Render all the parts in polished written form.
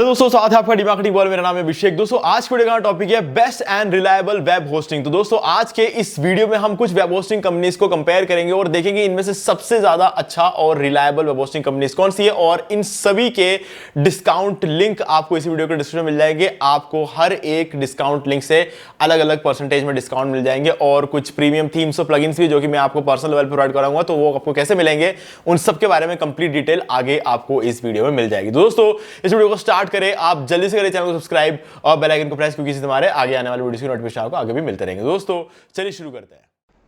Hello दोस्तों, साथ है आपका मार्केटिंग बॉल। मेरा नाम है अभिषेक। दोस्तों आज के वीडियो का टॉपिक है best and reliable web hosting. तो दोस्तों आज के इस वीडियो में हम कुछ वेब होस्टिंग कंपनीज को कंपेयर करेंगे और देखेंगे इनमें से सबसे ज्यादा अच्छा और रिलायबल वेब होस्टिंग कंपनीज कौन सी है, और इन सभी के डिस्काउंट लिंक आपको इसी वीडियो के डिस्क्रिप्शन में मिल जाएंगे। आपको हर एक डिस्काउंट लिंक से अलग अलग परसेंटेज में डिस्काउंट मिल जाएंगे और कुछ प्रीमियम थीम्स और प्लगइन्स भी जो कि मैं आपको पर्सनल लेवल प्रोवाइड कराऊंगा, तो वो आपको कैसे मिलेंगे उन सब के बारे में कंप्लीट डिटेल आगे आपको इस वीडियो में मिल जाएगी। दोस्तों इस वीडियो को स्टार्ट करें, आप जल्दी से करें चैनल को सब्सक्राइब और बेल आइकन को प्रेस, क्योंकि इससे हमारे आगे आने वाले वीडियोस की नोटिफिकेशन आपको आगे भी मिलते रहेंगे। दोस्तों चलिए शुरू करते हैं।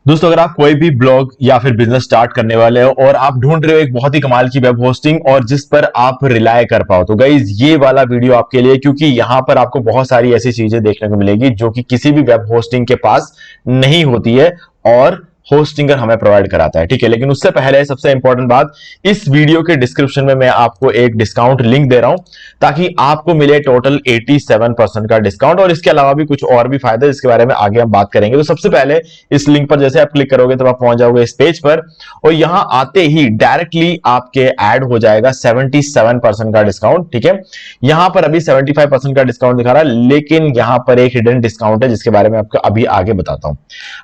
दोस्तों अगर आप कोई भी ब्लॉग या फिर बिजनेस स्टार्ट करने वाले हो और आप ढूंढ रहे हो एक बहुत ही कमाल की वेब होस्टिंग और जिस पर आप रिलाय कर पाओ, तो गाइस ये वाला वीडियो आपके लिए, क्योंकि यहां पर आपको बहुत सारी ऐसी चीजें देखने को मिलेगी जो कि किसी भी वेब होस्टिंग के पास नहीं होती है और होस्टिंगर हमें प्रोवाइड कराता है। ठीक है, लेकिन उससे पहले सबसे इंपॉर्टेंट बात, इस वीडियो के डिस्क्रिप्शन में मैं आपको एक डिस्काउंट लिंक दे रहा हूं ताकि आपको मिले टोटल 87% का डिस्काउंट, और इसके अलावा भी कुछ और भी फायदे जिसके बारे में आगे हम बात करेंगे। तो सबसे पहले इस लिंक पर जैसे आप क्लिक करोगे तो आप पहुंच जाओगे इस पेज पर, और यहां आते ही डायरेक्टली आपके ऐड हो जाएगा 77% का डिस्काउंट। ठीक है, यहां पर अभी 75% का डिस्काउंट दिखा रहा है, लेकिन यहां पर एक हिडन डिस्काउंट है जिसके बारे में आपको अभी आगे बताता हूं।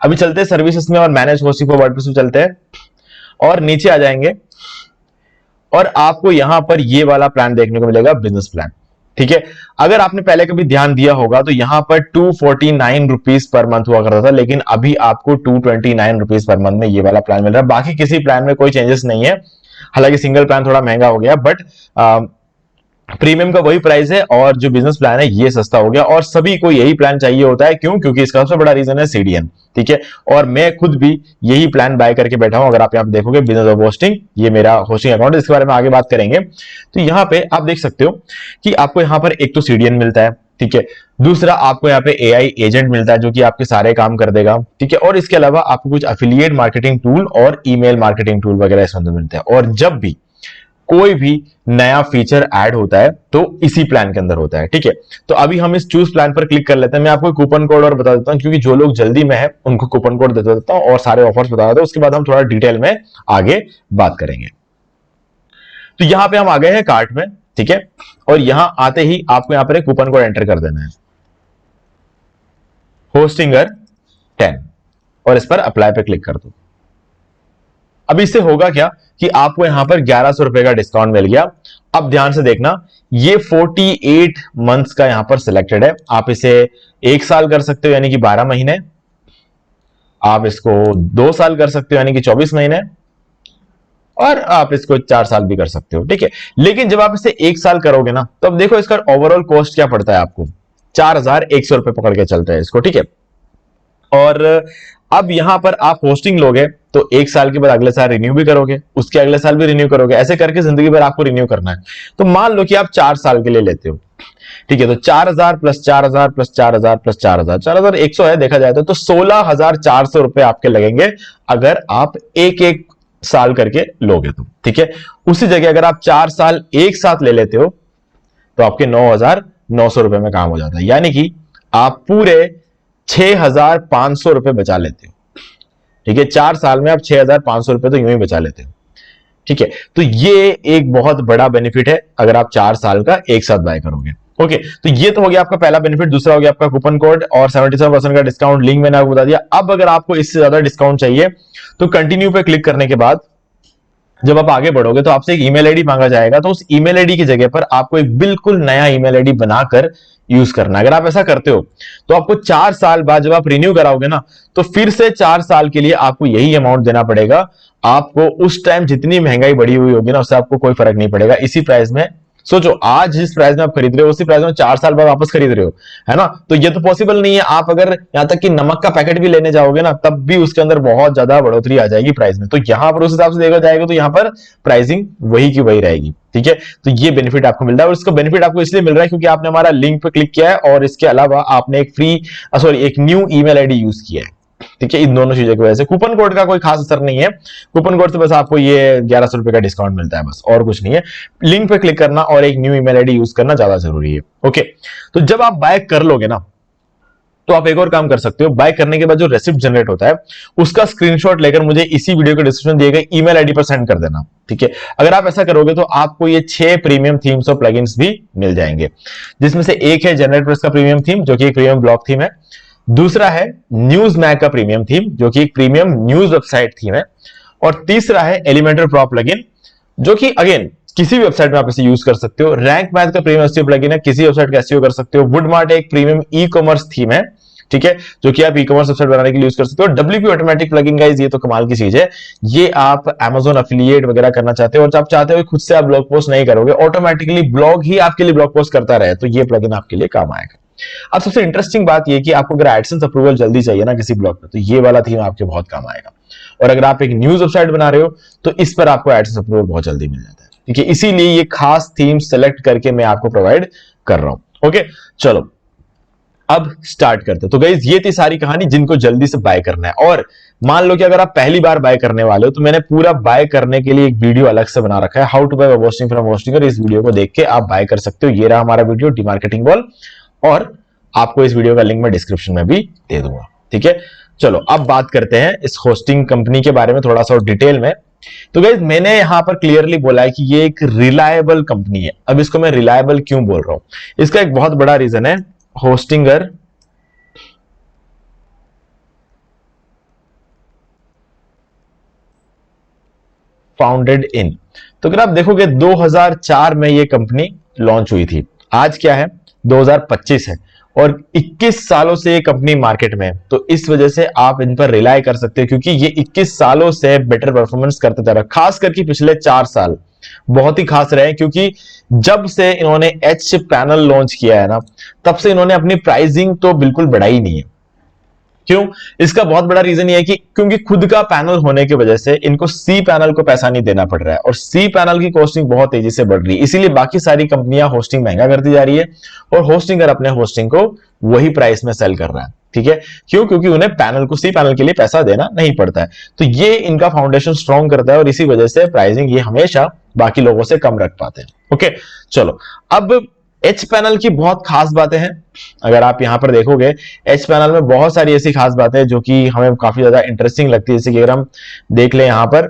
अभी चलते हैं सर्विसेज में और मैनेज होस्टिंग फॉर वर्डप्रेस में चलते हैं और नीचे आ जाएंगे और आपको यहां पर ये वाला प्लान देखने को मिलेगा, बिजनेस प्लान। ठीक है, अगर आपने पहले कभी ध्यान दिया होगा तो यहां पर 249 रुपीज पर मंथ हुआ करता था, लेकिन अभी आपको 229 रुपीज पर मंथ में ये वाला प्लान मिल रहा है। बाकी किसी प्लान में कोई चेंजेस नहीं है, हालांकि सिंगल प्लान थोड़ा महंगा हो गया, बट प्रीमियम का वही प्राइस है और जो बिजनेस प्लान है ये सस्ता हो गया। और सभी को यही प्लान चाहिए होता है, क्यों? क्योंकि इसका सबसे बड़ा रीजन है सीडीएन। ठीक है, और मैं खुद भी यही प्लान बाय करके बैठा हूं। अगर आप यहां पे देखोगे बिजनेस वेब होस्टिंग, ये मेरा होस्टिंग अकाउंट है, इसके बारे में आगे बात करेंगे। तो यहां पे आप देख सकते हो कि आपको यहां पर एक तो सीडीएन मिलता है, ठीक है, दूसरा आपको यहाँ पे एआई एजेंट मिलता है जो कि आपके सारे काम कर देगा। ठीक है, और इसके अलावा आपको कुछ एफिलिएट मार्केटिंग टूल और ईमेल मार्केटिंग टूल वगैरह इसमें मिलते हैं। और जब भी कोई भी नया फीचर ऐड होता है तो इसी प्लान के अंदर होता है। ठीक है, तो अभी हम इस चूज प्लान पर क्लिक कर लेते हैं। मैं आपको कूपन कोड और बता देता हूं, क्योंकि जो लोग जल्दी में है उनको कूपन कोड दे देता हूं और सारे ऑफर्स बता देता हूं, उसके बाद हम थोड़ा डिटेल में आगे बात करेंगे। तो यहां पे हम आ गए हैं कार्ट में। ठीक है, और यहां आते ही आपको यहां पर एक कूपन कोड एंटर कर देना है, होस्टिंगर 10, और इस पर अप्लाई पे क्लिक कर दो। अब इससे होगा क्या कि आपको यहां पर 1100 रुपए का डिस्काउंट मिल गया। अब ध्यान से देखना, ये 48 मंथ्स का यहां पर सिलेक्टेड है। आप इसे 1 साल कर सकते हो यानी कि 12 महीने, आप इसको 2 साल कर सकते हो यानी कि 24 महीने, और आप इसको 4 साल भी कर सकते हो। ठीक है, लेकिन जब आप इसे 1 साल करोगे ना, तो अब देखो इसका ओवरऑल कॉस्ट क्या पड़ता है आपको, 4100 रुपए पकड़ के चलते हैं इसको। ठीक है, और अब यहां पर आप होस्टिंग लोगे तो 1 साल के बाद अगले साल रिन्यू भी करोगे, उसके अगले साल भी रिन्यू करोगे, ऐसे करके जिंदगी भर आपको रिन्यू करना है। तो मान लो कि आप 4 साल के लिए लेते हो। ठीक है, तो 4000 प्लस 4000 प्लस 4000 प्लस 4000, 4100 है देखा जाए तो 16400 रुपए आपके लगेंगे अगर आप एक एक साल करके लोगे तो। ठीक है, उसी जगह अगर आप 4 साल एक साथ ले लेते हो तो आपके 9900 रुपए में काम हो जाता है, यानी कि आप पूरे 6500 रुपए बचा लेते हो। ठीक है, 4 साल में आप 6500 रुपए तो यूं ही बचा लेते हो। ठीक है, तो ये एक बहुत बड़ा बेनिफिट है अगर आप 4 साल का एक साथ बाय करोगे। ओके, तो ये तो हो गया आपका पहला बेनिफिट। दूसरा हो गया आपका कूपन कोड और 77% का डिस्काउंट, लिंक मैंने आपको बता दिया। अब अगर आपको इससे ज्यादा डिस्काउंट चाहिए तो कंटिन्यू पे क्लिक करने के बाद जब आप आगे बढ़ोगे तो आपसे एक ईमेल आईडी मांगा जाएगा, तो उस ईमेल आईडी की जगह पर आपको एक बिल्कुल नया ईमेल आईडी बनाकर यूज करना है। अगर आप ऐसा करते हो तो आपको 4 साल बाद जब आप रिन्यू कराओगे ना, तो फिर से 4 साल के लिए आपको यही अमाउंट देना पड़ेगा। आपको उस टाइम जितनी महंगाई बढ़ी हुई होगी ना, उससे आपको कोई फर्क नहीं पड़ेगा। इसी प्राइस में सोचो, आज जिस प्राइस में आप खरीद रहे हो उसी प्राइस में 4 साल बाद वापस खरीद रहे हो, है ना। तो ये तो पॉसिबल नहीं है। आप अगर यहां तक कि नमक का पैकेट भी लेने जाओगे ना, तब भी उसके अंदर बहुत ज्यादा बढ़ोतरी आ जाएगी प्राइस में। तो यहां पर उस हिसाब से देखा जाएगा तो यहां पर प्राइसिंग वही की वही रहेगी। ठीक है, तो ये बेनिफिट आपको मिल रहा है, और इसका बेनिफिट आपको इसलिए मिल रहा है क्योंकि आपने हमारा लिंक पे क्लिक किया है और इसके अलावा आपने एक न्यू ईमेल आईडी यूज किया है। ठीक है, इन दोनों चीजों की वजह से कूपन कोड का कोई खास असर नहीं है। कूपन कोड से बस आपको ये 1100 रुपए का डिस्काउंट मिलता है, बस और कुछ नहीं है। लिंक पे क्लिक करना और एक न्यू ईमेल आईडी यूज करना ज्यादा जरूरी है। ओके, तो जब आप बाय कर लोगे ना, तो आप एक और काम कर सकते हो, बाय करने के बाद जो रेसिप्ट जनरेट होता है उसका स्क्रीनशॉट लेकर मुझे इसी वीडियो के डिस्क्रिप्शन दिए गए ईमेल आईडी पर सेंड कर देना, ठीक है। अगर आप ऐसा करोगे तो आपको ये 6 प्रीमियम थीम्स और प्लगइन्स भी मिल जाएंगे, जिसमें से एक है जनरेटप्रेस का प्रीमियम थीम जो कि एक प्रीमियम ब्लॉग थीम है, दूसरा है न्यूज मैग का प्रीमियम थीम जो कि एक प्रीमियम न्यूज वेबसाइट थीम है, और तीसरा है एलिमेंटर प्रो प्लगइन जो कि अगेन किसी भी वेबसाइट में आप इसे यूज कर सकते हो। रैंक मैथ का प्रीमियम एसईओ प्लगइन है, किसी वेबसाइट का एसईओ कर सकते हो। वुडमार्ट एक प्रीमियम ई कॉमर्स थीम है, ठीक है, जो कि आप ई कॉमर्स वेबसाइट बनाने के लिए यूज कर सकते हो। डब्ल्यूपी ऑटोमेटिक प्लगइन गाइस, ये तो कमाल की चीज है, ये आप Amazon अफिलिएट वगैरह करना चाहते हो और आप चाहते हो खुद से आप ब्लॉग पोस्ट नहीं करोगे, ऑटोमेटिकली ब्लॉग ही आपके लिए ब्लॉग पोस्ट करता रहे, तो ये प्लगइन आपके लिए काम आएगा। अब सबसे इंटरेस्टिंग बात ये कि आपको अगर एडसेंस अप्रूवल जल्दी चाहिए ना किसी ब्लॉग पे, तो ये वाला थीम आपके बहुत काम आएगा। और अगर आप एक न्यूज वेबसाइट बना रहे हो तो इस पर आपको एडसेंस अप्रूवल बहुत जल्दी मिल जाता है, ठीक है। इसीलिए ये खास थीम सेलेक्ट करके मैं आपको प्रोवाइड कर रहा हूं। ओके, चलो अब स्टार्ट करते हैं। तो गाइस ये थी सारी कहानी जिनको जल्दी से बाय करना है। और मान लो कि अगर आप पहली बार बाय करने वाले हो तो मैंने पूरा बाय करने के लिए एक वीडियो अलग से बना रखा है, how to buy web hosting from Hostinger. इस वीडियो को देख के आप बाय कर सकते हो। ये रहा हमारा वीडियो डीमार्केटिंग वॉल, और आपको इस वीडियो का लिंक मैं डिस्क्रिप्शन में भी दे दूंगा, ठीक है। चलो अब बात करते हैं इस होस्टिंग कंपनी के बारे में थोड़ा सा और डिटेल में। तो गाइस मैंने यहां पर क्लियरली बोला है कि ये एक रिलायबल कंपनी है। अब इसको मैं रिलायबल क्यों बोल रहा हूं, इसका एक बहुत बड़ा रीजन है, होस्टिंगर फाउंडेड इन। तो अगर आप देखोगे 2004 में ये कंपनी लॉन्च हुई थी, आज क्या है 2025 है, और 21 सालों से ये कंपनी मार्केट में है। तो इस वजह से आप इन पर रिलाय कर सकते हो क्योंकि ये 21 सालों से बेटर परफॉर्मेंस करते जा रहा है। खास करके पिछले 4 साल बहुत ही खास रहे, क्योंकि जब से इन्होंने एच पैनल लॉन्च किया है ना, तब से इन्होंने अपनी प्राइसिंग तो बिल्कुल बढ़ाई नहीं है। क्यों? इसका बहुत बड़ा रीजन ये है कि क्योंकि खुद का पैनल होने की वजह से इनको सी पैनल को पैसा नहीं देना पड़ रहा है, और सी पैनल की कॉस्टिंग बहुत तेजी से बढ़ रही है। इसीलिए बाकी सारी कंपनियां होस्टिंग महंगा करती जा रही है और होस्टिंगर अपने होस्टिंग को वही प्राइस में सेल कर रहा है, ठीक है। क्यों? क्योंकि उन्हें पैनल को सी पैनल के लिए पैसा देना नहीं पड़ता है। तो ये इनका फाउंडेशन स्ट्रॉन्ग करता है और इसी वजह से प्राइसिंग ये हमेशा बाकी लोगों से कम रख पाते हैं। ओके, चलो अब एच पैनल की बहुत खास बातें हैं। अगर आप यहां पर देखोगे एच पैनल में बहुत सारी ऐसी खास बातें जो कि हमें काफी ज्यादा इंटरेस्टिंग लगती है। जैसे कि अगर हम देख लें यहां पर,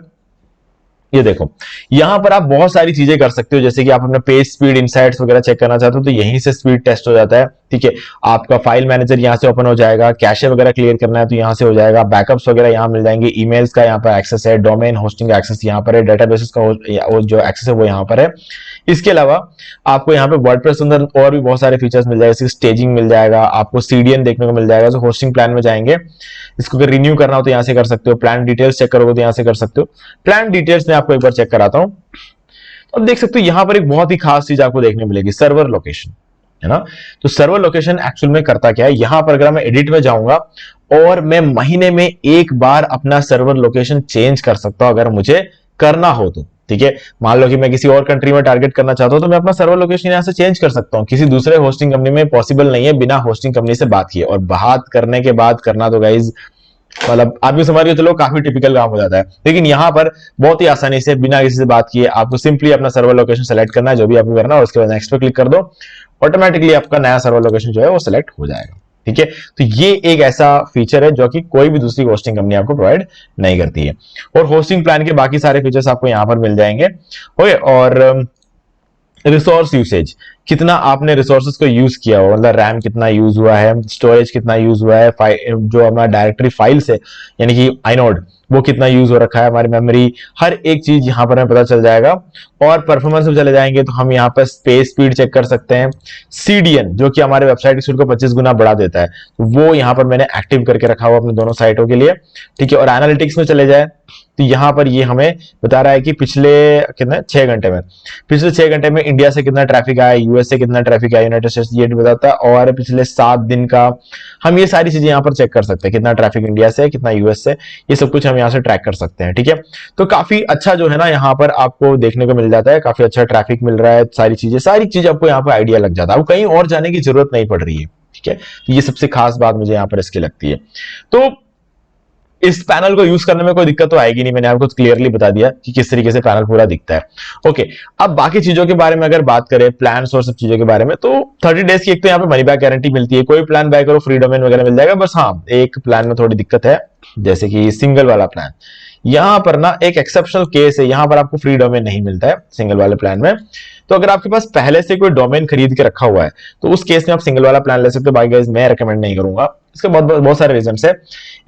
ये देखो, यहां पर आप बहुत सारी चीजें कर सकते हो। जैसे कि आप अपना पेज स्पीड इनसाइट्स वगैरह चेक करना चाहते हो तो यहीं से स्पीड टेस्ट हो जाता है, ठीक है। आपका फाइल मैनेजर यहां से ओपन हो जाएगा, कैशे वगैरह क्लियर करना है तो यहां से हो जाएगा, बैकअप्स वगैरह यहां मिल जाएंगे, ईमेल्स का यहां पर एक्सेस है, डोमेन होस्टिंग एक्सेस यहां पर है, डेटाबेसेस का जो एक्सेस है वो यहां पर है। इसके अलावा आपको यहाँ पे वर्डप्रेस के अंदर और भी बहुत सारे फीचर्स मिल जाएंगे, स्टेजिंग मिल जाएगा, आपको सीडीएन देखने को मिल जाएगा। जो होस्टिंग प्लान में जाएंगे, इसको अगर रिन्यू करना हो तो यहाँ से कर सकते हो, प्लान डिटेल्स चेक करोगे तो यहाँ से कर सकते हो। प्लान डिटेल्स में आपको एक बार चेक कराता हूँ। अब देख सकते हो यहाँ पर एक बहुत ही खास चीज आपको देखने मिलेगी, सर्वर लोकेशन, है ना। तो सर्वर लोकेशन एक्चुअल में करता क्या है, यहां पर अगर मैं एडिट में जाऊंगा और मैं महीने में एक बार अपना सर्वर लोकेशन चेंज कर सकता हूं अगर मुझे करना हो तो, ठीक है। मान लो कि मैं किसी और कंट्री में टारगेट करना चाहता हूं तो मैं अपना सर्वर लोकेशन यहां से चेंज कर सकता हूं। किसी दूसरे होस्टिंग कंपनी में पॉसिबल नहीं है बिना होस्टिंग कंपनी से बात किए, और बात करने के बाद करना तो गाइज मतलब आप भी समझ रहे हो, चलो काफी टिपिकल काम हो जाता है। लेकिन यहां पर बहुत ही आसानी से बिना किसी से बात किए आपको सिंपली अपना सर्वर लोकेशन सेलेक्ट करना है, जो भी आपको करना है, उसके बाद नेक्स्ट पे क्लिक कर दो, ऑटोमेटिकली आपका नया सर्वर लोकेशन जो है वो सिलेक्ट हो जाएगा, ठीक है। तो ये एक ऐसा फीचर है जो कि कोई भी दूसरी होस्टिंग कंपनी आपको प्रोवाइड नहीं करती है। और होस्टिंग प्लान के बाकी सारे फीचर्स आपको यहां पर मिल जाएंगे। ओके, और रिसोर्स यूसेज, कितना आपने रिसोर्सेज को यूज किया हो, मतलब रैम कितना यूज हुआ है, स्टोरेज कितना यूज हुआ है, जो हमारा डायरेक्टरी फाइल्स है यानी कि आइनोड वो कितना यूज हो रखा है, हमारी मेमोरी, हर एक चीज यहां पर हमें पता चल जाएगा। और परफॉर्मेंस में चले जाएंगे तो हम यहाँ पर स्पेस स्पीड चेक कर सकते हैं, सीडीएन जो कि हमारे वेबसाइट की स्पीड को 25 गुना बढ़ा देता है, तो वो यहाँ पर मैंने एक्टिव करके रखा हुआ अपने दोनों साइटों के लिए, ठीक है। और एनालिटिक्स में चले जाए तो यहाँ पर ये हमें बता रहा है कि पिछले कितने 6 घंटे में, पिछले 6 घंटे में इंडिया से कितना ट्रैफिक आया, यूएस से कितना ट्रैफिक आया, यूनाइटेड स्टेट्स, ये बताता है। और पिछले 7 दिन का हम ये सारी चीजें यहाँ पर चेक कर सकते हैं, कितना ट्रैफिक इंडिया से, कितना यूएस से, ये सब कुछ हम यहाँ से ट्रैक कर सकते हैं, ठीक है। तो काफी अच्छा जो है ना यहाँ पर आपको देखने को मिल जाता है, काफी अच्छा ट्रैफिक मिल रहा है, सारी चीज आपको यहाँ पर आइडिया लग जाता है, आपको कहीं और जाने की जरूरत नहीं पड़ रही है, ठीक है। तो ये सबसे खास बात मुझे यहाँ पर इसकी लगती है। तो इस पैनल को यूज करने में कोई दिक्कत तो आएगी नहीं, मैंने आपको क्लियरली बता दिया कि किस तरीके से पैनल पूरा दिखता है। ओके, अब बाकी चीजों के बारे में अगर बात करें, प्लान्स और सब चीजों के बारे में, तो 30 डेज की एक तो यहाँ पे मनी बैक गारंटी मिलती है, कोई प्लान बाय करो फ्री डोमेन वगैरह मिल जाएगा। बस हाँ, एक प्लान में थोड़ी दिक्कत है, जैसे कि सिंगल वाला प्लान, यहां पर ना एक एक्सेप्शनल केस है, यहां पर आपको फ्री डोमेन नहीं मिलता है सिंगल वाले प्लान में। तो अगर आपके पास पहले से कोई डोमेन खरीद के रखा हुआ है तो उस केस में आप सिंगल वाला प्लान ले सकते हो। बाय गाइस, मैं रेकमेंड नहीं करूंगा, इसके बहुत सारे रीजन है।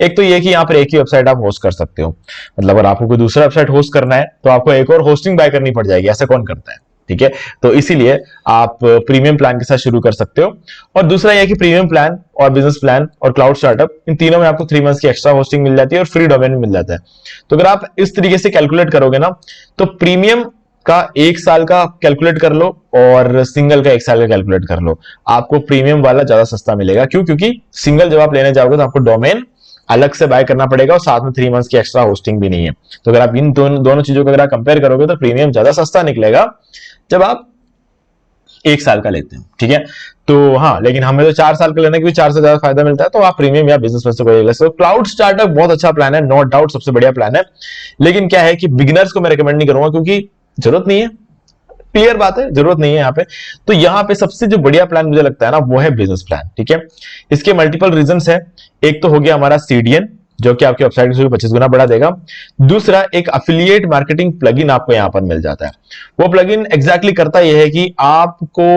एक तो ये कि यहाँ पर एक ही वेबसाइट आप होस्ट कर सकते हो, मतलब अगर आपको कोई दूसरा वेबसाइट होस्ट करना है तो आपको एक और होस्टिंग बाय करनी पड़ जाएगी, ऐसा कौन करता है, ठीक है। तो इसीलिए आप प्रीमियम प्लान के साथ शुरू कर सकते हो। और दूसरा यह कि प्रीमियम प्लान और बिजनेस प्लान और क्लाउड स्टार्टअप, इन तीनों में आपको 3 मंथ्स की एक्स्ट्रा होस्टिंग मिल जाती है और फ्री डोमेन भी मिल जाता है। तो अगर आप इस तरीके से कैलकुलेट करोगे ना, तो प्रीमियम का 1 साल का कैलकुलेट कर लो और सिंगल का 1 साल का कैलकुलेट कर लो, आपको प्रीमियम वाला ज्यादा सस्ता मिलेगा। क्यों? क्योंकि सिंगल जब आप लेने जाओगे तो आपको डोमेन अलग से बाय करना पड़ेगा और साथ में 3 मंथ्स की एक्स्ट्रा होस्टिंग भी नहीं है। तो अगर आप इन दोनों चीजों को अगर आप कंपेयर करोगे तो प्रीमियम ज्यादा सस्ता निकलेगा जब आप 1 साल का लेते हैं, ठीक है। तो हाँ, लेकिन हमें तो 4 साल का लेना है क्योंकि 4 से ज्यादा फायदा मिलता है, तो आप प्रीमियम या बिजनेस में से कोई ले सकते हो। क्लाउड स्टार्टअप बहुत अच्छा प्लान है, नो डाउट सबसे बढ़िया प्लान है, लेकिन क्या है कि बिगिनर्स को मैं रिकमेंड नहीं करूंगा क्योंकि जरूरत नहीं है, क्लियर बात है, जरूरत नहीं है यहाँ पे। तो यहाँ पे सबसे जो बढ़िया प्लान मुझे लगता है ना, वो है बिजनेस प्लान, ठीक है। इसके मल्टीपल रीजंस है। एक तो हो गया हमारा CDN, जो कि आपकी वेबसाइट से 25 गुना बढ़ा देगा। दूसरा, एक अफिलिएट मार्केटिंग प्लगइन आपको यहां पर मिल जाता है। वो प्लगइन एग्जैक्टली करता यह है कि आपको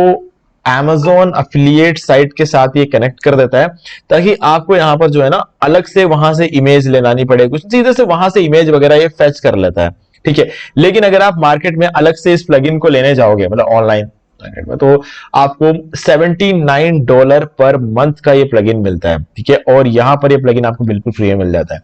Amazon अफिलिएट साइट के साथ ये कनेक्ट कर देता है, ताकि आपको यहां पर जो है ना अलग से वहां से इमेज लेना नहीं पड़े, कुछ सीधे से वहां से इमेज वगैरह ये फेच कर लेता है, ठीक है। लेकिन अगर आप मार्केट में अलग से इस प्लगइन को लेने जाओगे, मतलब ऑनलाइन में, तो आपको $79 पर मंथ का ये प्लगइन मिलता है, ठीक है। और यहां पर ये प्लगइन आपको बिल्कुल फ्री में मिल जाता है।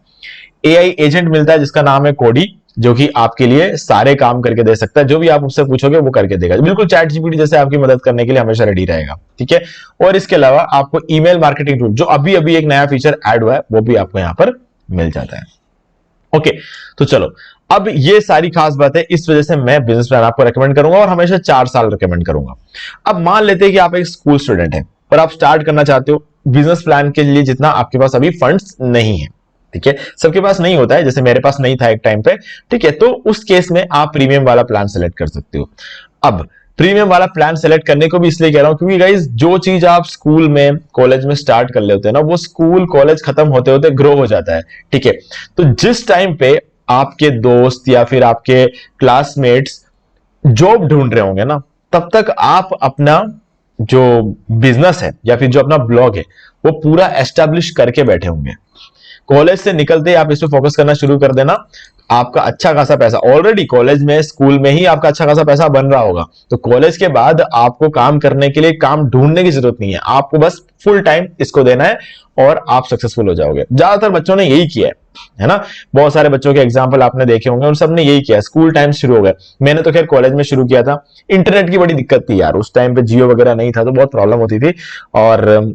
AI एजेंट मिलता है जिसका नाम है कोडी, जो कि आपके लिए सारे काम करके दे सकता है, जो भी आप उससे पूछोगे वो करके देगा, बिल्कुल चैट जीपीटी जैसे आपकी मदद करने के लिए हमेशा रेडी रहेगा, ठीक है। और इसके अलावा आपको ईमेल मार्केटिंग टूल, जो अभी अभी एक नया फीचर ऐड हुआ है, वो भी आपको यहां पर मिल जाता है। ओके, तो चलो, अब ये सारी खास बात है, इस वजह से मैं बिजनेस प्लान आपको रेकमेंड करूंगा और हमेशा 4 साल रेकमेंड करूंगा। अब मान लेते हैं कि आप एक स्कूल स्टूडेंट हैं और आप स्टार्ट करना चाहते हो, बिजनेस प्लान के लिए जितना आपके पास अभी फंड्स नहीं है, ठीक है। सबके पास नहीं होता है, जैसे मेरे पास नहीं था एक टाइम पे, ठीक है। तो उस केस में आप प्रीमियम वाला प्लान सेलेक्ट कर सकते हो। अब प्रीमियम वाला प्लान सेलेक्ट करने को भी इसलिए कह रहा हूं क्योंकि गाइस, जो चीज आप स्कूल में कॉलेज में स्टार्ट कर लेते हैं ना, वो स्कूल कॉलेज खत्म होते होते ग्रो हो जाता है, ठीक है। तो जिस टाइम पे आपके दोस्त या फिर आपके क्लासमेट्स जॉब ढूंढ रहे होंगे ना, तब तक आप अपना जो बिजनेस है या फिर जो अपना ब्लॉग है वो पूरा एस्टेब्लिश करके बैठे होंगे। कॉलेज से निकलते आप इस पे फोकस करना शुरू कर देना, आपका अच्छा खासा पैसा ऑलरेडी कॉलेज में स्कूल में ही आपका अच्छा खासा पैसा बन रहा होगा। तो कॉलेज के बाद आपको काम करने के लिए काम ढूंढने की जरूरत नहीं है, आपको बस फुल टाइम इसको देना है और आप सक्सेसफुल हो जाओगे। ज्यादातर बच्चों ने यही किया है ना, बहुत सारे बच्चों के एग्जाम्पल आपने देखे होंगे, उन सब ने यही किया, स्कूल टाइम शुरू हो गया। मैंने तो खैर कॉलेज में शुरू किया था, इंटरनेट की बड़ी दिक्कत थी यार, उस टाइम पे जियो वगैरह नहीं था तो बहुत प्रॉब्लम होती थी। और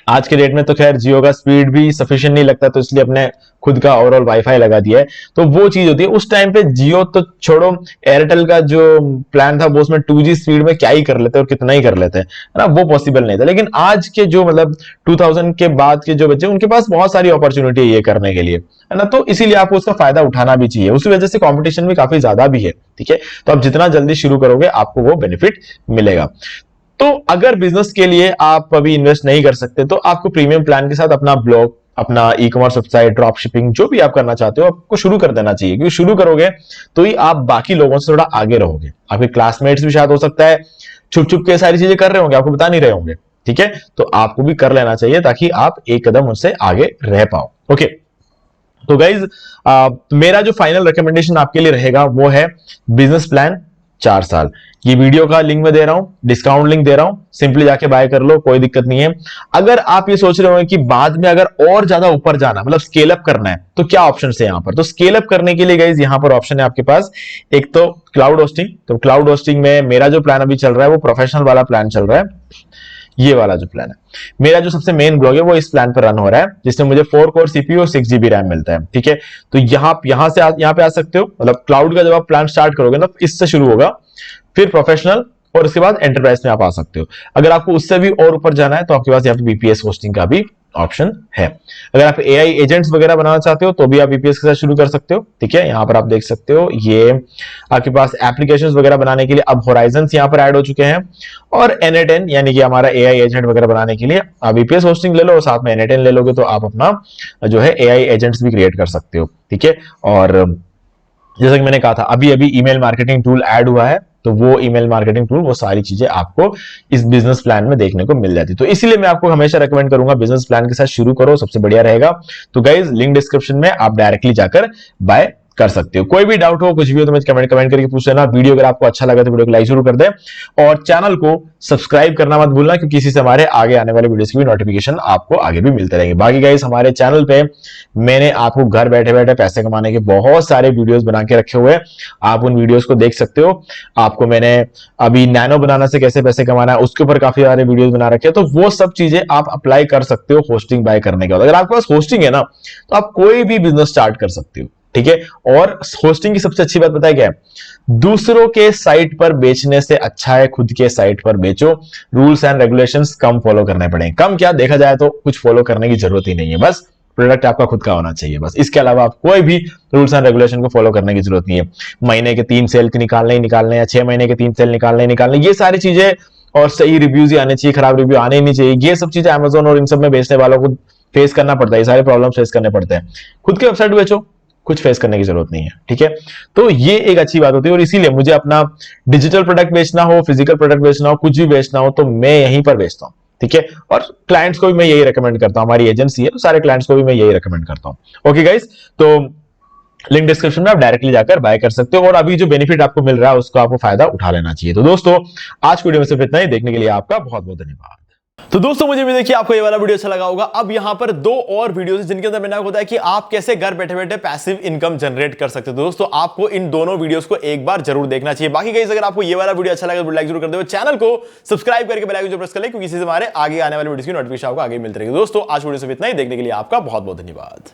आज के डेट में तो खैर जियो का स्पीड भी सफिशिएंट नहीं लगता, तो इसलिए अपने खुद का ओवरऑल वाईफाई लगा दिया है। तो वो चीज होती है, उस टाइम पे जियो तो छोड़ो, एयरटेल का जो प्लान था वो उसमें 2G स्पीड में क्या ही कर लेते और कितना ही कर लेते हैं, है ना, वो पॉसिबल नहीं था। लेकिन आज के जो मतलब 2000 के बाद के जो बच्चे, उनके पास बहुत सारी अपॉर्चुनिटी है ये करने के लिए, है ना। तो इसीलिए आपको उसका फायदा उठाना भी चाहिए, उसी वजह से कॉम्पिटिशन भी काफी ज्यादा भी है, ठीक है। तो आप जितना जल्दी शुरू करोगे आपको वो बेनिफिट मिलेगा। तो अगर बिजनेस के लिए आप अभी इन्वेस्ट नहीं कर सकते तो आपको प्रीमियम प्लान के साथ अपना ब्लॉग, अपना ई-कॉमर्स वेबसाइट, ड्रॉप शिपिंग, जो भी आप करना चाहते हो आपको शुरू कर देना चाहिए, क्योंकि शुरू करोगे तो ही आप बाकी लोगों से थोड़ा आगे रहोगे। आपके क्लासमेट्स भी शायद हो सकता है छुप छुप के सारी चीजें कर रहे होंगे, आपको बता नहीं रहे होंगे, ठीक है। तो आपको भी कर लेना चाहिए ताकि आप एक कदम उनसे आगे रह पाओ। ओके, तो गाइज मेरा जो फाइनल रिकमेंडेशन आपके लिए रहेगा वो है बिजनेस प्लान 4 साल। ये वीडियो का लिंक मैं दे रहा हूं, डिस्काउंट लिंक दे रहा हूं, सिंपली जाके बाय कर लो, कोई दिक्कत नहीं है। अगर आप ये सोच रहे हो कि बाद में अगर और ज्यादा ऊपर जाना, मतलब स्केल अप करना है, तो क्या ऑप्शन है यहां पर? तो स्केल अप करने के लिए गाइज यहां पर ऑप्शन है आपके पास, एक तो क्लाउड होस्टिंग। तो क्लाउड होस्टिंग में मेरा जो प्लान अभी चल रहा है वो प्रोफेशनल वाला प्लान चल रहा है, ये वाला जो प्लान है। मेरा जो सबसे मेन ब्लॉग है वो इस प्लान पर रन हो रहा है, जिसमें मुझे 4 कोर सीपीयू और 6 GB रैम मिलता है, ठीक है। तो यहां से यहां पे आ सकते हो, मतलब क्लाउड का जब आप प्लान स्टार्ट करोगे ना, इससे शुरू होगा, फिर प्रोफेशनल और उसके बाद एंटरप्राइज में आप आ सकते हो। अगर आपको उससे भी और ऊपर जाना है तो आपके पास यहाँ पे बीपीएस होस्टिंग का भी ऑप्शन है। अगर आप एआई एजेंट्स वगैरह बनाना चाहते हो तो भी आप वीपीएस के साथ शुरू कर सकते हो। ठीक है, यहां पर आप देख सकते हो ये आपके पास एप्लीकेशंस वगैरह बनाने के लिए अब होराइजन्स यहां पर ऐड हो चुके हैं, और N8N यानी कि हमारा एआई एजेंट वगैरह बनाने के लिए आप वीपीएस होस्टिंग ले लो और साथ में N8N ले लोगे तो आप अपना जो है एआई एजेंट्स भी क्रिएट कर सकते हो। ठीक है, और जैसा कि मैंने कहा था अभी अभी ईमेल मार्केटिंग टूल ऐड हुआ है, तो वो ईमेल मार्केटिंग टूल वो सारी चीजें आपको इस बिजनेस प्लान में देखने को मिल जाती है। तो इसीलिए मैं आपको हमेशा रेकमेंड करूंगा बिजनेस प्लान के साथ शुरू करो, सबसे बढ़िया रहेगा। तो गाइज लिंक डिस्क्रिप्शन में आप डायरेक्टली जाकर बाय कर सकते हो। कोई भी डाउट हो कुछ भी हो तो मुझे कमेंट करके पूछ लेना। वीडियो अगर आपको अच्छा लगा तो वीडियो को लाइक जरूर कर दे और चैनल को सब्सक्राइब करना मत भूलना, क्योंकि इसी से हमारे आगे आने वाले वीडियोस की भी नोटिफिकेशन आपको आगे भी मिलते रहेंगे। बाकी गाइस हमारे चैनल पे मैंने आपको घर बैठे बैठे पैसे कमाने के बहुत सारे वीडियोस बना के रखे हुए हैं, आप उन वीडियोस को देख सकते हो। आपको मैंने अभी नैनो बनाना से कैसे पैसे कमाना है उसके ऊपर काफी सारे वीडियोस बना रखे हैं, तो वो सब चीजें आप अप्लाई कर सकते हो होस्टिंग बाय करने के बाद। अगर आपके पास होस्टिंग है ना तो आप कोई भी बिजनेस स्टार्ट कर सकते हो। ठीक है, और होस्टिंग की सबसे अच्छी बात पता है क्या है, दूसरों के साइट पर बेचने से अच्छा है खुद के साइट पर बेचो। Rules and regulations come follow करने पड़ेंगे, कम क्या देखा जाए तो कुछ फॉलो करने की जरूरत ही नहीं है, बस प्रोडक्ट आपका खुद का होना चाहिए बस। इसके अलावा आप कोई भी रूल्स एंड रेगुलेशन को फॉलो करने की जरूरत नहीं है। महीने के 3 सेल निकालने ही निकालने या 6 महीने के 3 सेल निकालने ही निकालने, ये सारी चीजें, और सही रिव्यूज ही आने चाहिए, खराब रिव्यू आने ही नहीं चाहिए, ये सब चीजें अमेजोन और इन सब में बेचने वालों को फेस करना पड़ता है, ये सारे प्रॉब्लम फेस करने पड़ते हैं। खुद के वेबसाइट बेचो, कुछ फेस करने की जरूरत नहीं है। ठीक है, तो ये एक अच्छी बात होती है, और इसीलिए मुझे अपना डिजिटल प्रोडक्ट बेचना हो, फिजिकल प्रोडक्ट बेचना हो, कुछ भी बेचना हो तो मैं यहीं पर बेचता हूं। ठीक है, और क्लाइंट्स को भी मैं यही रेकमेंड करता हूं, हमारी एजेंसी है तो सारे क्लाइंट्स को भी मैं यही रेकमेंड करता हूं। ओके गाइस, तो लिंक डिस्क्रिप्शन में आप डायरेक्टली जाकर बाय कर सकते हो, और अभी जो बेनिफिट आपको मिल रहा है उसको आपको फायदा उठा लेना चाहिए। तो दोस्तों आज की वीडियो में सिर्फ इतना ही, देखने के लिए आपका बहुत बहुत धन्यवाद। तो दोस्तों मुझे भी देखिए आपको ये वाला वीडियो अच्छा लगा होगा। अब यहां पर 2 और वीडियोस जिनके अंदर मैंने आपको बताया कि आप कैसे घर बैठे बैठे पैसिव इनकम जनरेट कर सकते हो। दोस्तों आपको इन दोनों वीडियोस को एक बार जरूर देखना चाहिए। बाकी गाइस अगर आपको ये वाला वीडियो अच्छा लगा तो लाइक जरूर कर दो, चैनल को सब्सक्राइब करके बेल आइकन जो प्रेस कर ले, क्योंकि इससे हमारे आगे आने वाले वीडियोस की नोटिफिकेशन आपको आगे मिलती रहेगी। दोस्तों आज वीडियो से इतना ही, देखने के लिए आपका बहुत बहुत धन्यवाद।